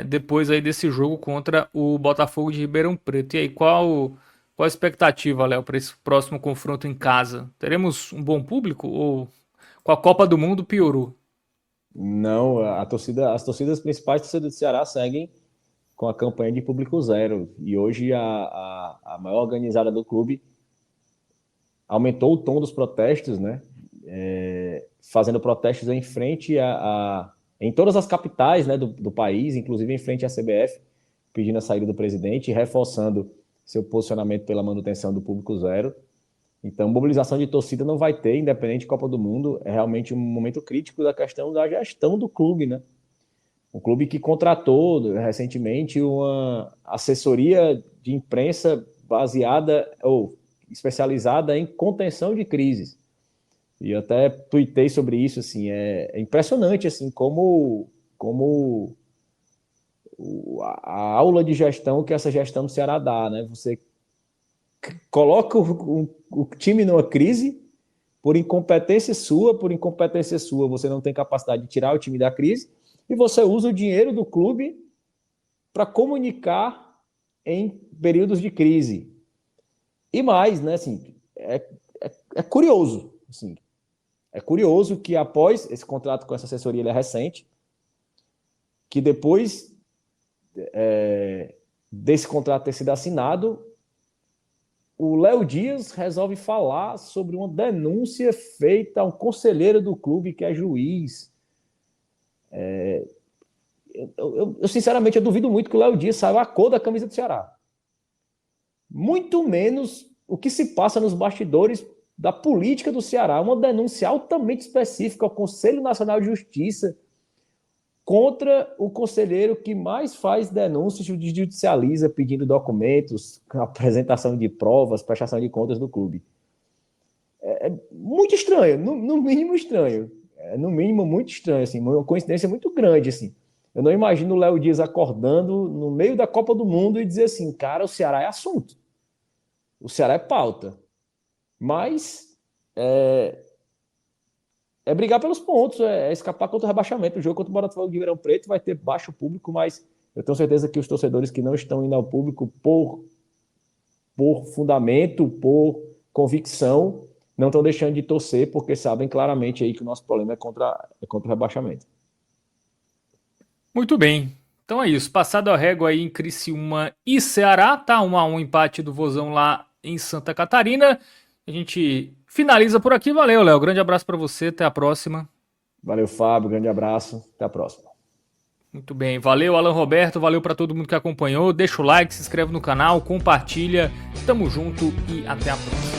[SPEAKER 2] Depois aí desse jogo contra o Botafogo de Ribeirão Preto. E aí, qual a expectativa, Léo, para esse próximo confronto em casa? Teremos um bom público ou com a Copa do Mundo piorou?
[SPEAKER 3] Não, as torcidas principais do Ceará seguem com a campanha de público zero. E hoje a maior organizada do clube aumentou o tom dos protestos, né? Fazendo protestos em frente em todas as capitais, né, do país, inclusive em frente à CBF, pedindo a saída do presidente e reforçando seu posicionamento pela manutenção do público zero. Então, mobilização de torcida não vai ter, independente de Copa do Mundo. É realmente um momento crítico da questão da gestão do clube, né? Um clube que contratou recentemente uma assessoria de imprensa baseada ou especializada em contenção de crises. E eu até tuitei sobre isso, assim, é impressionante, assim, como a aula de gestão que essa gestão do Ceará dá, né? Você coloca o time numa crise por incompetência sua, você não tem capacidade de tirar o time da crise, e você usa o dinheiro do clube para comunicar em períodos de crise. E mais, né, assim, é curioso, assim, é curioso que após esse contrato com essa assessoria, ele é recente, que depois desse contrato ter sido assinado, o Léo Dias resolve falar sobre uma denúncia feita a um conselheiro do clube que é juiz. Eu sinceramente, eu duvido muito que o Léo Dias saiba a cor da camisa do Ceará. Muito menos o que se passa nos bastidores da política do Ceará. Uma denúncia altamente específica ao Conselho Nacional de Justiça contra o conselheiro que mais faz denúncias, judicializa, pedindo documentos, apresentação de provas, prestação de contas do clube. É muito estranho, no mínimo estranho. No mínimo muito estranho, assim, uma coincidência muito grande, assim. Eu não imagino o Léo Dias acordando no meio da Copa do Mundo e dizer assim, cara, o Ceará é assunto. O Ceará é pauta. Mas é brigar pelos pontos, é escapar contra o rebaixamento. O jogo contra o Botafogo de Ribeirão Preto vai ter baixo público, mas eu tenho certeza que os torcedores que não estão indo ao público por fundamento, por convicção, não estão deixando de torcer, porque sabem claramente aí que o nosso problema é contra o rebaixamento.
[SPEAKER 2] Muito bem. Então é isso. Passado a régua aí em Criciúma e Ceará, tá 1-1 empate do Vozão lá em Santa Catarina. A gente finaliza por aqui. Valeu, Léo. Grande abraço para você. Até a próxima.
[SPEAKER 3] Valeu, Fábio. Grande abraço. Até a próxima.
[SPEAKER 2] Muito bem. Valeu, Alan Roberto. Valeu para todo mundo que acompanhou. Deixa o like, se inscreve no canal, compartilha. Tamo junto e até a próxima.